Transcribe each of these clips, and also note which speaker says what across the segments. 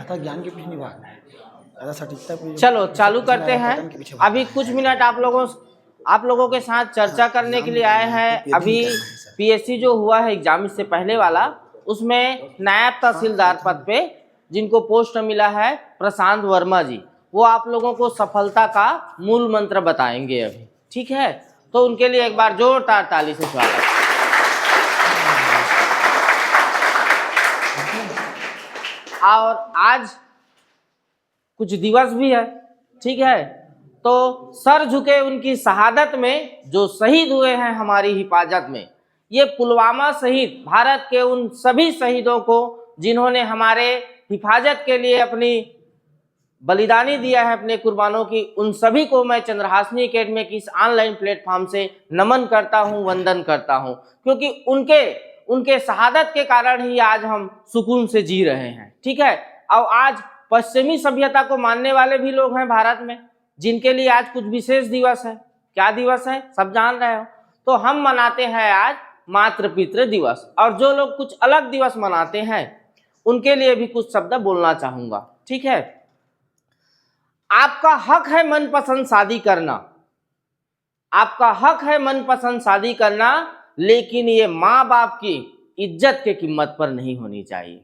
Speaker 1: कहा था ज्ञान के पीछे नहीं भागना है, ज़्यादा सटीकता पे
Speaker 2: चलो चालू करते हैं।
Speaker 1: पैटर्न के पीछे भागना
Speaker 2: अभी
Speaker 1: है।
Speaker 2: कुछ मिनट आप लोगों के साथ चर्चा करने के लिए आए हैं। अभी पीएससी जो हुआ है एग्जाम इससे पहले वाला, उसमें नायब तहसीलदार पद पे जिनको पोस्ट मिला है प्रशांत वर्मा जी, वो आप लोगों को सफलता का मूल मंत्र बताएंगे अभी, ठीक है? तो उनके लिए एक बार जोरदार ताली से स्वागत। और आज कुछ दिवस भी है, ठीक है? तो सर झुके उनकी शहादत में जो शहीद हुए हैं हमारी हिफाजत में, ये पुलवामा सहित भारत के उन सभी शहीदों को जिन्होंने हमारे हिफाजत के लिए अपनी बलिदानी दिया है, अपने कुर्बानों की, उन सभी को मैं चंद्रहासिनी एकेडमी की इस ऑनलाइन प्लेटफॉर्म से नमन करता हूं, वंदन करता हूं, क्योंकि उनके शहादत के कारण ही आज हम सुकून से जी रहे हैं, ठीक है? और आज पश्चिमी सभ्यता को मानने वाले भी लोग हैं भारत में, जिनके लिए आज कुछ विशेष दिवस है। क्या दिवस है सब जान रहे हो। तो हम मनाते हैं आज मातृ पितृ दिवस, और जो लोग कुछ अलग दिवस मनाते हैं उनके लिए भी कुछ शब्द बोलना चाहूंगा, ठीक है? आपका हक है मनपसंद शादी करना, आपका हक है मनपसंद शादी करना, लेकिन ये माँ बाप की इज्जत के कीमत पर नहीं होनी चाहिए।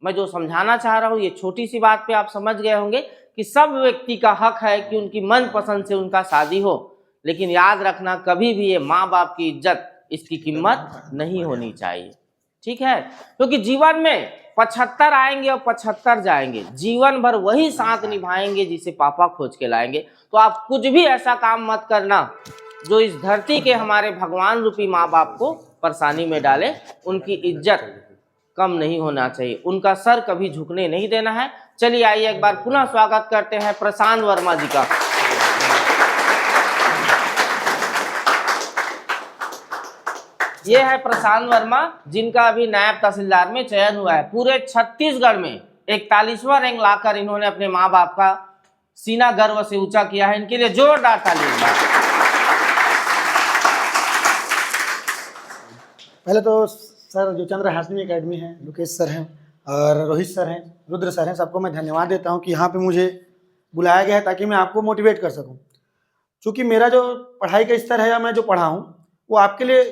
Speaker 2: मैं जो समझाना चाह रहा हूं, ये छोटी सी बात पे आप समझ गए होंगे कि सब व्यक्ति का हक है कि उनकी मनपसंद से उनका शादी हो, लेकिन याद रखना कभी भी ये माँ बाप की इज्जत, इसकी कीमत नहीं होनी चाहिए, ठीक है? क्योंकि जीवन में 75 आएंगे और 75 जाएंगे, जीवन भर वही साथ निभाएंगे जिसे पापा खोज के लाएंगे। तो आप कुछ भी ऐसा काम मत करना जो इस धरती के हमारे भगवान रूपी माँ बाप को परेशानी में डाले। उनकी इज्जत कम नहीं होना चाहिए, उनका सर कभी झुकने नहीं देना है। चलिए आइए एक बार पुनः स्वागत करते हैं प्रशांत वर्मा जी का। ये है प्रशांत वर्मा, जिनका अभी नायब तहसीलदार में चयन हुआ है। पूरे छत्तीसगढ़ में 41वां रैंक लाकर इन्होंने अपने माँ बाप का सीना गर्व से ऊंचा किया है। इनके लिए जोरदार ताली।
Speaker 1: पहले तो सर जो चंद्रहासिनी एकेडमी है, लोकेश सर हैं और रोहित सर हैं, रुद्र सर हैं, सबको मैं धन्यवाद देता हूं कि यहाँ पे मुझे बुलाया गया है ताकि मैं आपको मोटिवेट कर सकूं। क्योंकि मेरा जो पढ़ाई का स्तर है या मैं जो पढ़ा हूँ वो आपके लिए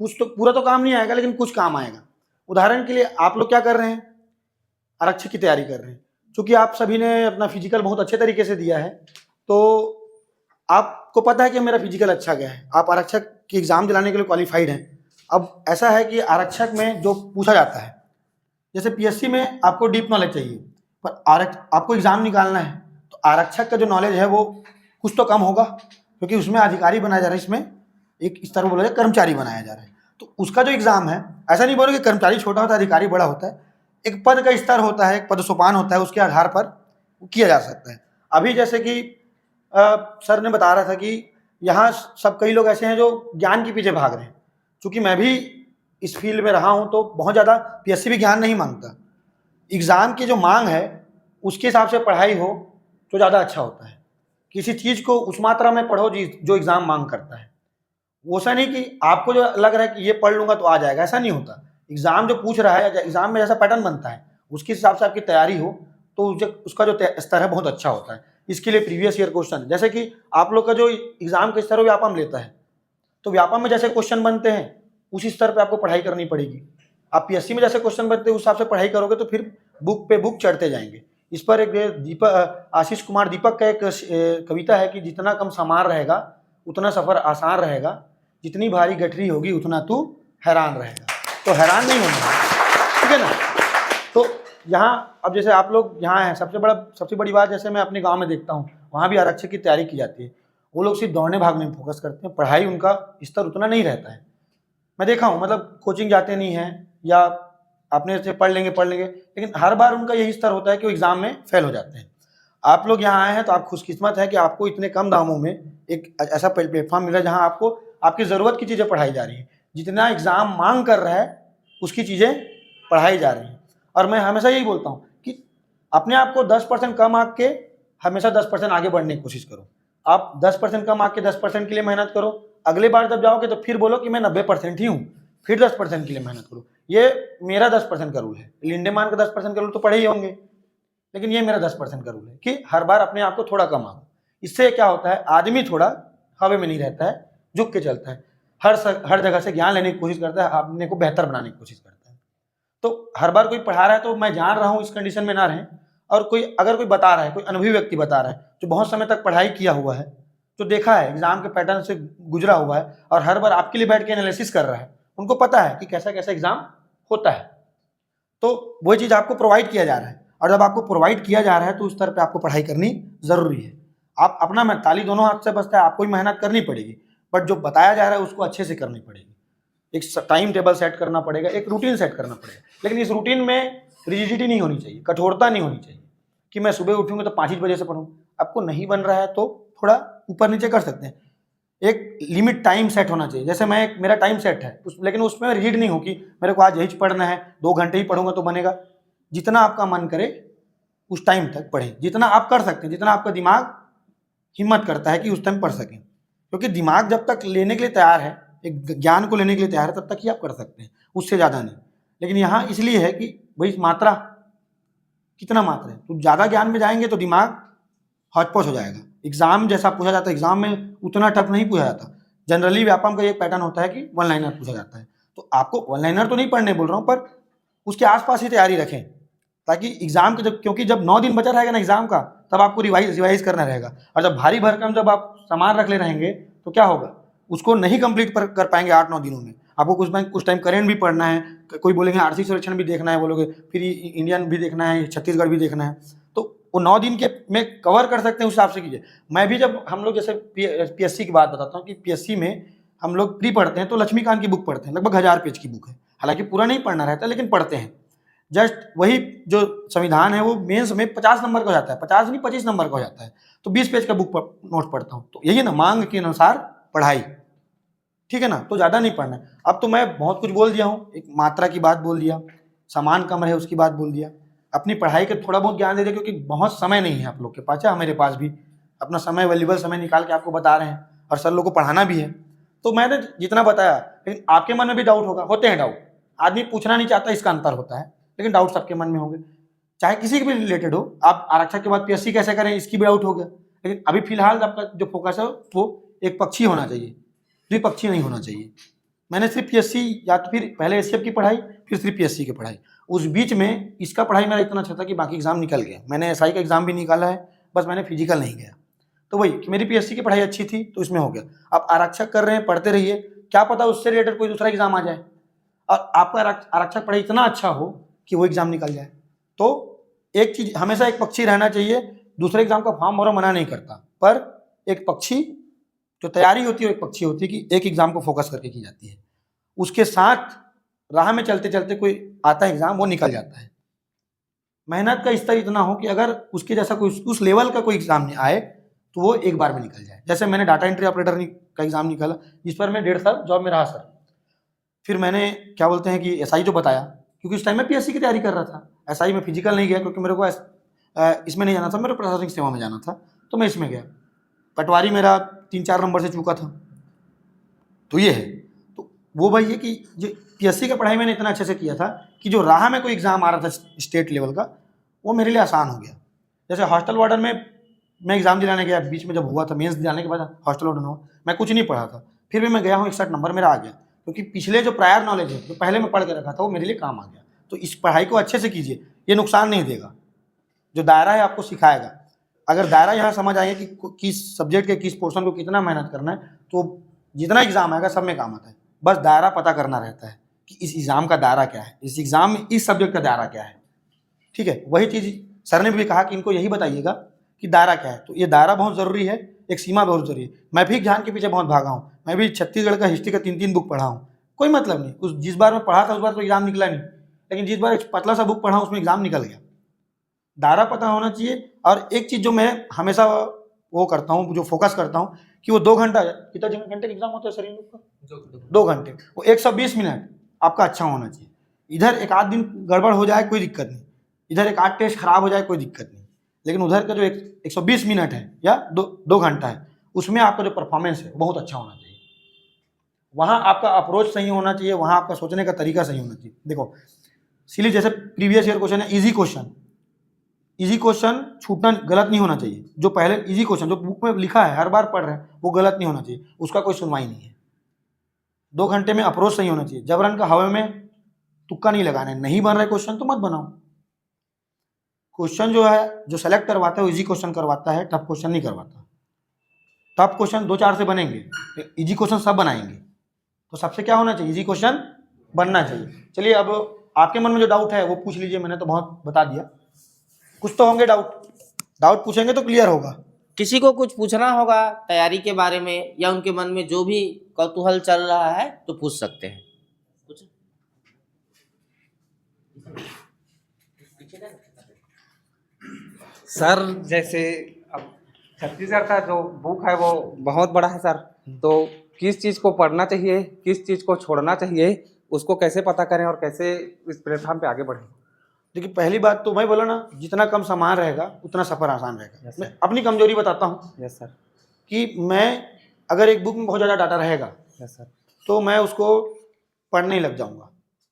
Speaker 1: कुछ तो पूरा तो काम नहीं आएगा, लेकिन कुछ काम आएगा। उदाहरण के लिए आप लोग क्या कर रहे हैं, आरक्षक की तैयारी कर रहे हैं। चूँकि आप सभी ने अपना फिजिकल बहुत अच्छे तरीके से दिया है, तो आपको पता है कि मेरा फिजिकल अच्छा गया है, आप आरक्षक की एग्ज़ाम दिलाने के लिए क्वालिफाइड हैं। अब ऐसा है कि आरक्षक में जो पूछा जाता है, जैसे पीएससी में आपको डीप नॉलेज चाहिए, पर आपको एग्ज़ाम निकालना है तो आरक्षक का जो नॉलेज है वो कुछ तो कम होगा, क्योंकि उसमें अधिकारी बनाया जा रहा है, इसमें एक इस तरह बोला जाए कर्मचारी बनाया जा रहा है। तो उसका जो एग्ज़ाम है, ऐसा नहीं बोलो कि कर्मचारी छोटा होता है अधिकारी बड़ा होता है, एक पद का स्तर होता है, एक पद सोपान होता है, उसके आधार पर किया जा सकता है। अभी जैसे कि सर ने बता रहा था कि यहाँ सब कई लोग ऐसे हैं जो ज्ञान के पीछे भाग रहे हैं। चूँकि मैं भी इस फील्ड में रहा हूँ तो बहुत ज़्यादा पीएससी भी ज्ञान नहीं मांगता, एग्ज़ाम की जो मांग है उसके हिसाब से पढ़ाई हो तो ज़्यादा अच्छा होता है। किसी चीज़ को उस मात्रा में पढ़ो जो एग्ज़ाम मांग करता है। वो ऐसा नहीं कि आपको जो लग रहा है कि ये पढ़ लूँगा तो आ जाएगा, ऐसा नहीं होता। एग्ज़ाम जो पूछ रहा है, एग्ज़ाम में जैसा पैटर्न बनता है उसके हिसाब से आपकी तैयारी हो तो उसका जो स्तर है बहुत अच्छा होता है। इसके लिए प्रीवियस ईयर क्वेश्चन, जैसे कि आप लोग का जो एग्ज़ाम का स्तर हो व्यापम लेता है, तो व्यापम में जैसे क्वेश्चन बनते हैं उसी स्तर पे आपको पढ़ाई करनी पड़ेगी। आप पीएससी में जैसे क्वेश्चन बनते हैं उस हिसाब से पढ़ाई करोगे तो फिर बुक पे बुक चढ़ते जाएंगे। इस पर एक आशीष कुमार दीपक का एक कविता है कि जितना कम सामान रहेगा उतना सफ़र आसान रहेगा, जितनी भारी गठरी होगी उतना तू हैरान रहेगा। तो हैरान नहीं होना, ठीक है ना। तो यहाँ अब जैसे आप लोग यहाँ हैं, सबसे बड़ी बात जैसे मैं अपने गाँव में देखता हूँ, वहाँ भी आरक्षक की तैयारी की जाती है। वो लोग सिर्फ दौड़ने भागने में फोकस करते हैं, पढ़ाई उनका स्तर उतना नहीं रहता है। मैं देखा हूँ, मतलब कोचिंग जाते नहीं हैं या अपने से पढ़ लेंगे, लेकिन हर बार उनका यही स्तर होता है कि वो एग्ज़ाम में फेल हो जाते हैं। आप लोग यहाँ आए हैं तो आप खुशकिस्मत है कि आपको इतने कम दामों में एक ऐसा प्लेटफॉर्म मिला जहाँ आपको आपकी ज़रूरत की चीज़ें पढ़ाई जा रही हैं। जितना एग्ज़ाम मांग कर रहा है उसकी चीज़ें पढ़ाई जा रही हैं। और मैं हमेशा यही बोलता हूँ कि अपने आप को 10% कम आंक के हमेशा 10% आगे बढ़ने की कोशिश करो। आप 10% कम आंक के 10% के लिए मेहनत करो। अगले बार जब जाओगे तो फिर बोलो कि मैं 90% ही हूँ, फिर 10% के लिए मेहनत करो। ये मेरा 10% का रूल है। लिंडेमान का 10% का रूल तो पढ़े ही होंगे। लेकिन ये मेरा 10% का रूल है कि हर बार अपने आप को थोड़ा कम आऊँ। इससे क्या होता है, आदमी थोड़ा हवा में नहीं रहता है, झुक के चलता है, हर जगह से ज्ञान लेने की कोशिश करता है, अपने को बेहतर बनाने की कोशिश करता है। तो हर बार कोई पढ़ा रहा है तो मैं जान रहा हूँ इस कंडीशन में ना रहें, और अगर कोई बता रहा है, कोई अनुभवी व्यक्ति बता रहा है जो बहुत समय तक पढ़ाई किया हुआ है, जो देखा है, एग्जाम के पैटर्न से गुजरा हुआ है, और हर बार आपके लिए बैठ के एनालिसिस कर रहा है, उनको पता है कि कैसा कैसा एग्जाम होता है, तो वही चीज़ आपको प्रोवाइड किया जा रहा है। और जब आपको प्रोवाइड किया जा रहा है तो उस स्तर पे आपको पढ़ाई करनी जरूरी है। आप अपना मेहनत, ताली दोनों हाथ से बजता है, आपको ही मेहनत करनी पड़ेगी, बट जो बताया जा रहा है उसको अच्छे से करनी पड़ेगी। एक टाइम टेबल सेट करना पड़ेगा, एक रूटीन सेट करना पड़ेगा, लेकिन इस रूटीन में रिजिडिटी नहीं होनी चाहिए, कठोरता नहीं होनी चाहिए कि मैं सुबह उठूंगा तो 5 बजे से पढ़ूँ। आपको नहीं बन रहा है तो थोड़ा ऊपर नीचे कर सकते हैं। एक लिमिट टाइम सेट होना चाहिए। जैसे मेरा टाइम सेट है लेकिन उसमें रिजिड नहीं हो कि मेरे को आज यही पढ़ना है, 2 घंटे ही पढ़ूंगा तो बनेगा। जितना आपका मन करे उस टाइम तक पढ़ें, जितना आप कर सकते हैं, जितना आपका दिमाग हिम्मत करता है कि उस टाइम पढ़ सकें, क्योंकि दिमाग जब तक लेने के लिए तैयार है, एक ज्ञान को लेने के लिए तैयार है, तब तक ही आप कर सकते हैं, उससे ज़्यादा नहीं। लेकिन यहाँ इसलिए है कि भाई मात्रा, कितना मात्रा है, तो ज़्यादा ज्ञान में जाएंगे तो दिमाग हौच-पौच हो जाएगा। एग्जाम जैसा पूछा जाता है, एग्जाम में उतना टफ नहीं पूछा जाता। जनरली व्यापम का एक पैटर्न होता है कि वन लाइनर पूछा जाता है, तो आपको वन लाइनर तो नहीं पढ़ने बोल रहा हूँ, पर उसके आसपास ही तैयारी रखें, ताकि एग्जाम के क्योंकि जब 9 दिन बचा रहेगा ना एग्जाम का, तब आपको रिवाइज करना रहेगा। और जब भारी भरकम जब आप सामान रख ले रहेंगे तो क्या होगा, उसको नहीं कंप्लीट कर पाएंगे 8-9 दिनों में। आपको कुछ टाइम करेंट भी पढ़ना है, कोई बोलेंगे आर्थिक सर्वेक्षण भी देखना है, बोलोगे फिर इंडियन भी देखना है, छत्तीसगढ़ भी देखना है, तो वो 9 दिन के में कवर कर सकते हैं, उस हिसाब से कीजिए। मैं भी जब हम लोग जैसे पीएससी की बात बताता हूँ कि पीएससी में हम लोग प्री पढ़ते हैं तो लक्ष्मीकांत की बुक पढ़ते हैं, लगभग 1000 पेज की बुक है। हालांकि पूरा नहीं पढ़ना रहता लेकिन पढ़ते हैं। जस्ट वही जो संविधान है वो मेंस में 50 नंबर का हो जाता है, 50 नहीं 25 नंबर का हो जाता है, तो 20 पेज का बुक नोट पढ़ता हूँ। तो यही ना, मांग के अनुसार पढ़ाई, ठीक है ना, तो ज़्यादा नहीं पढ़ना है। अब तो मैं बहुत कुछ बोल दिया हूँ, एक मात्रा की बात बोल दिया, सामान कम रहे उसकी बात बोल दिया, अपनी पढ़ाई के थोड़ा बहुत ज्ञान दे दिया, क्योंकि बहुत समय नहीं है आप लोग के पास, है मेरे पास भी अपना समय, वैल्यूबल समय निकाल के आपको बता रहे हैं, और सर लोग को पढ़ाना भी है, तो मैंने जितना बताया। लेकिन आपके मन में भी डाउट होगा, होते हैं डाउट, आदमी पूछना नहीं चाहता, इसका अंतर होता है, लेकिन डाउट सबके मन में होंगे, चाहे किसी के भी रिलेटेड हो। आप आरक्षक के बाद पीएससी कैसे करें इसकी भी डाउट होगा, लेकिन अभी फिलहाल आपका जो फोकस है वो एक पक्षी होना चाहिए, द्विपक्षी नहीं होना चाहिए। मैंने सिर्फ पीएससी, या तो फिर पहले एसएफ की पढ़ाई, फिर सिर्फ पीएससी की पढ़ाई, उस बीच में इसका पढ़ाई मेरा इतना अच्छा था कि बाकी एग्जाम निकल गया। मैंने एसआई का एग्जाम भी निकाला है, बस मैंने फिजिकल नहीं गया। तो वही कि मेरी पीएससी की पढ़ाई अच्छी थी तो इसमें हो गया। आप आरक्षक कर रहे हैं, पढ़ते रहिए, क्या पता उससे रिलेटेड कोई दूसरा एग्जाम आ जाए और आपका आरक्षक पढ़ाई इतना अच्छा हो कि वो एग्जाम निकल जाए। तो एक चीज, हमेशा एक पक्षी रहना चाहिए। दूसरे एग्जाम का फॉर्म भरो, मना नहीं करता, पर एक पक्षी जो तैयारी होती है, एक पक्षी होती है कि एक एग्जाम को फोकस करके की जाती है, उसके साथ राह में चलते चलते कोई आता है एग्जाम, वो निकल जाता है। मेहनत का स्तर इतना हो कि अगर उसके जैसा कोई उस लेवल का कोई एग्जाम नहीं आए तो वो एक बार में निकल जाए। जैसे मैंने डाटा एंट्री ऑपरेटर का एग्जाम निकाला, जिस पर मैं 1.5 साल जॉब में रहा सर। फिर मैंने क्या बोलते हैं कि एसआई जो बताया, क्योंकि उस टाइम में पीएससी की तैयारी कर रहा था, एसआई में फिजिकल नहीं गया क्योंकि मेरे को इसमें नहीं जाना था, मेरे प्रशासनिक सेवा में जाना था, तो मैं इसमें गया। पटवारी मेरा 3-4 नंबर से चूका था। तो ये है, तो वो भाई है कि जो पीएससी का पढ़ाई मैंने इतना अच्छे से किया था कि जो राह में कोई एग्जाम आ रहा था स्टेट लेवल का, वो मेरे लिए आसान हो गया। जैसे हॉस्टल वार्डन में मैं एग्जाम दिलाने गया, बीच में जब हुआ था मेंस दिलाने के बाद हॉस्टल वार्डन हुआ, मैं कुछ नहीं पढ़ा था, फिर भी मैं गया हूँ, 61 नंबर मेरा आ गया, क्योंकि पिछले जो प्रायर नॉलेज है, जो पहले मैं पढ़ के रखा था, वो मेरे लिए काम आ गया। तो इस पढ़ाई को अच्छे से कीजिए, ये नुकसान नहीं देगा। जो दायरा है आपको सिखाएगा। अगर दायरा यहाँ समझ आए कि किस सब्जेक्ट के किस पोर्शन को कितना मेहनत करना है, तो जितना एग्जाम आएगा सब में काम आता है। बस दायरा पता करना रहता है कि इस एग्जाम का दायरा क्या है, इस एग्जाम में इस सब्जेक्ट का दायरा क्या है। ठीक है, वही चीज़ सर ने भी कहा कि इनको यही बताइएगा कि दायरा क्या है। तो ये दायरा बहुत ज़रूरी है, एक सीमा बहुत ज़रूरी है। मैं भी ज्ञान के पीछे बहुत भागा हूँ, मैं भी छत्तीसगढ़ का हिस्ट्री का 3-3 बुक पढ़ा हूँ, कोई मतलब नहीं। उस जिस बार मैं पढ़ा था उस बार तो एग्जाम निकला नहीं, लेकिन जिस बार एक पतला सा बुक पढ़ा उसमें एग्जाम निकल गया। दायरा पता होना चाहिए। और एक चीज़ जो मैं हमेशा वो करता हूँ, जो फोकस करता हूँ, कि वो 2 घंटा, कितना घंटे का एग्जाम होता है सर इन लोग का? 2 घंटे, वो 120 मिनट आपका अच्छा होना चाहिए। इधर एक आध दिन गड़बड़ हो जाए कोई दिक्कत नहीं, इधर एक आध टेस्ट खराब हो जाए कोई दिक्कत नहीं, लेकिन उधर का जो 120 मिनट है या 2 घंटा है, उसमें आपका जो परफॉर्मेंस है वो बहुत अच्छा होना चाहिए। वहाँ आपका अप्रोच सही होना चाहिए, वहाँ आपका सोचने का तरीका सही होना चाहिए। देखो सिली जैसे प्रीवियस ईयर क्वेश्चन है, इजी क्वेश्चन, इजी क्वेश्चन छूटना गलत नहीं होना चाहिए। जो पहले इजी क्वेश्चन जो बुक में लिखा है हर बार पढ़ रहे हैं वो गलत नहीं होना चाहिए, उसका कोई सुनवाई नहीं है। 2 घंटे में अप्रोच सही होना चाहिए। जबरन का हवा में तुक्का नहीं लगाना है। नहीं बन रहा है क्वेश्चन तो मत बनाओ। क्वेश्चन जो है जो सेलेक्ट करवाता है वो इजी क्वेश्चन करवाता है, टफ क्वेश्चन नहीं करवाता। टफ क्वेश्चन 2-4 से बनेंगे, इजी क्वेश्चन सब बनाएंगे। तो सबसे क्या होना चाहिए, इजी क्वेश्चन बनना चाहिए। चलिए अब आपके मन में जो डाउट है वो पूछ लीजिए, मैंने तो बहुत बता दिया। कुछ तो होंगे डाउट पूछेंगे तो क्लियर होगा।
Speaker 2: किसी को कुछ पूछना होगा तैयारी के बारे में या उनके मन में जो भी कौतूहल चल रहा है तो पूछ सकते हैं।
Speaker 3: सर जैसे अब छत्तीसगढ़ का जो बुक है वो बहुत बड़ा है सर, तो किस चीज़ को पढ़ना चाहिए, किस चीज़ को छोड़ना चाहिए, उसको कैसे पता करें और कैसे इस प्लेटफॉर्म पे आगे बढ़ें?
Speaker 1: देखिए पहली बात तो मैं बोला ना, जितना कम सामान रहेगा उतना सफ़र आसान रहेगा।
Speaker 3: Yes,
Speaker 1: मैं
Speaker 3: sir.
Speaker 1: अपनी कमजोरी बताता हूँ
Speaker 3: यस सर।
Speaker 1: कि मैं अगर एक बुक में बहुत ज़्यादा डाटा रहेगा
Speaker 3: यस सर।
Speaker 1: तो मैं उसको पढ़ने ही लग जाऊंगा।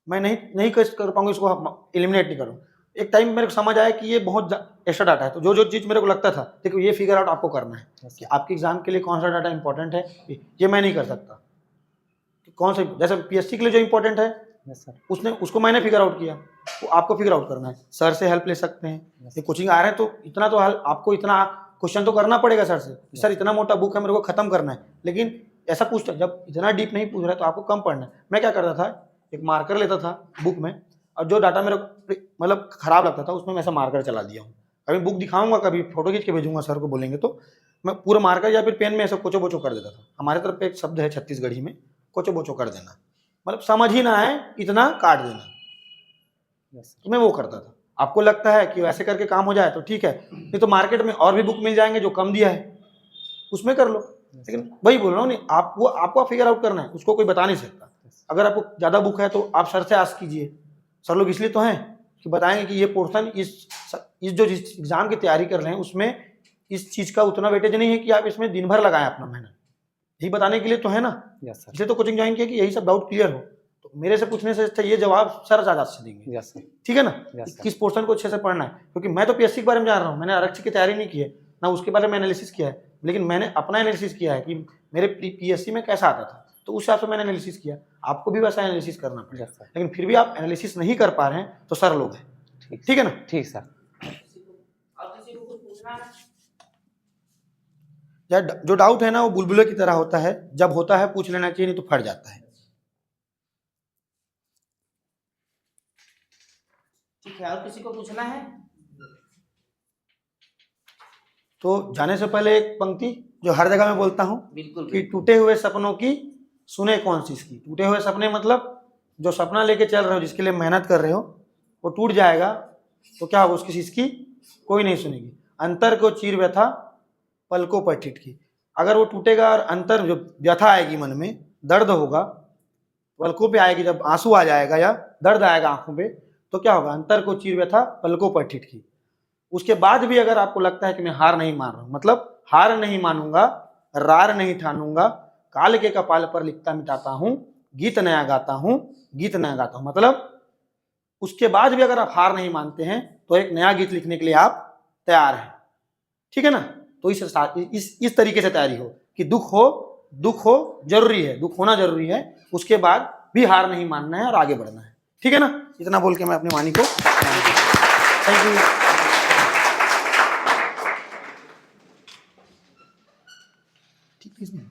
Speaker 1: मैं नहीं कर पाऊंगा, इसको एलिमिनेट नहीं करूँ। एक टाइम मेरे को समझ आया कि ये बहुत एक्स्ट्रा डाटा है, तो जो चीज़ मेरे को लगता था देखो ये फिगर आउट आपको करना है कि आपके एग्जाम के लिए कौन सा डाटा इंपॉर्टेंट है, ये मैं नहीं कर सकता। कौन सा जैसे पीएससी के लिए जो इंपॉर्टेंट है
Speaker 3: यस सर।
Speaker 1: उसको मैंने फिगर आउट किया, तो आपको फिगर आउट करना है। सर से हेल्प ले सकते हैं, ये कोचिंग आ रहे हैं तो इतना तो आपको इतना क्वेश्चन तो करना पड़ेगा सर से। सर इतना मोटा बुक है मेरे को खत्म करना है, लेकिन ऐसा पूछता जब इतना डीप नहीं पूछ रहा है तो आपको कम पढ़ना है। मैं क्या करता था, एक मार्कर लेता था बुक में और जो डाटा मेरे को मतलब खराब लगता था उसमें मैं ऐसा मार्कर चला दिया हूँ। कभी बुक दिखाऊंगा, कभी फोटो खींच के भेजूंगा सर को बोलेंगे तो मैं पूरा मार्कर या फिर पेन में ऐसा कोचो बोचो कर देता था। हमारे तरफ पे एक शब्द है छत्तीसगढ़ी में, कोचो बोचो कर देना, मतलब समझ ही ना आए इतना काट देना। तो मैं वो करता था। आपको लगता है कि वैसे करके काम हो जाए तो ठीक है, नहीं तो मार्केट में और भी बुक मिल जाएंगे जो कम दिया है उसमें कर लो। लेकिन वही बोल रहा हूँ, नहीं आपको फिगर आउट करना है, उसको कोई बता नहीं सकता। अगर आपको ज़्यादा बुक है तो आप सर से आस्क कीजिए। सर लोग इसलिए तो हैं कि बताएंगे कि ये पोर्शन इस जो एग्जाम की तैयारी कर रहे हैं उसमें इस चीज़ का उतना वेटेज नहीं है कि आप इसमें दिन भर लगाएं अपना मेहनत, यही बताने के लिए तो है ना।
Speaker 3: Yes sir.
Speaker 1: इसलिए तो कोचिंग ज्वाइन किया कि यही सब डाउट क्लियर हो। तो मेरे से पूछने से अच्छा ये जवाब सर ज़्यादा से देंगे।
Speaker 3: Yes sir.
Speaker 1: ठीक है ना,
Speaker 3: Yes, sir.
Speaker 1: किस पोर्शन को अच्छे से पढ़ना है, क्योंकि मैं तो पीएससी के बारे में जान रहा हूँ, मैंने आरक्षी की तैयारी नहीं की है ना, उसके बारे में एनालिसिस किया है, लेकिन मैंने अपना एनालिसिस किया है कि मेरे पीएससी में कैसा आता था, तो उस हिसाब से मैंने एनालिसिस किया। आपको भी वैसा एनालिसिस करना पड़ेगा।
Speaker 3: Yes, sir.
Speaker 1: लेकिन फिर भी आप एनालिसिस नहीं कर पा रहे हैं तो सर लोग हैं। ठीक है ना।
Speaker 3: ठीक सर।
Speaker 2: और किसी को कुछ पूछना है?
Speaker 1: या जो डाउट है ना वो बुलबुले की तरह होता है, जब होता है पूछ लेना चाहिए, नहीं तो फट जाता है।
Speaker 2: ठीक है, और किसी को पूछना है?
Speaker 1: तो जाने से पहले एक पंक्ति जो हर जगह मैं बोलता हूँ
Speaker 2: बिल्कुल
Speaker 1: कि टूटे हुए सपनों की सुने कौन सी इसकी। टूटे हुए सपने मतलब जो सपना लेके चल रहे हो, जिसके लिए मेहनत कर रहे हो, वो टूट जाएगा तो क्या होगा, उसकी चीज़ की कोई नहीं सुनेगी। अंतर को चीर व्यथा पलकों पर ठिठकी। अगर वो टूटेगा और अंतर जो व्यथा आएगी मन में, दर्द होगा, पलकों पे आएगी, जब आंसू आ जाएगा या दर्द आएगा आंखों पे, तो क्या होगा, अंतर को चीर व्यथा पलकों पर ठिठकी। उसके बाद भी अगर आपको लगता है कि मैं हार नहीं मान रहा हूँ, मतलब हार नहीं मानूंगा, रार नहीं ठानूंगा, काल के कपाल पर लिखता मिटाता हूँ, गीत नया गाता हूँ, गीत नया गाता हूँ, मतलब उसके बाद भी अगर आप हार नहीं मानते हैं तो एक नया गीत लिखने के लिए आप तैयार हैं। ठीक है ना। तो इस तरीके से तैयारी हो कि दुख हो जरूरी है, दुख होना जरूरी है, उसके बाद भी हार नहीं मानना है और आगे बढ़ना है। ठीक है ना। इतना बोल के मैं अपनी वाणी को थैंक यू। ठीक है।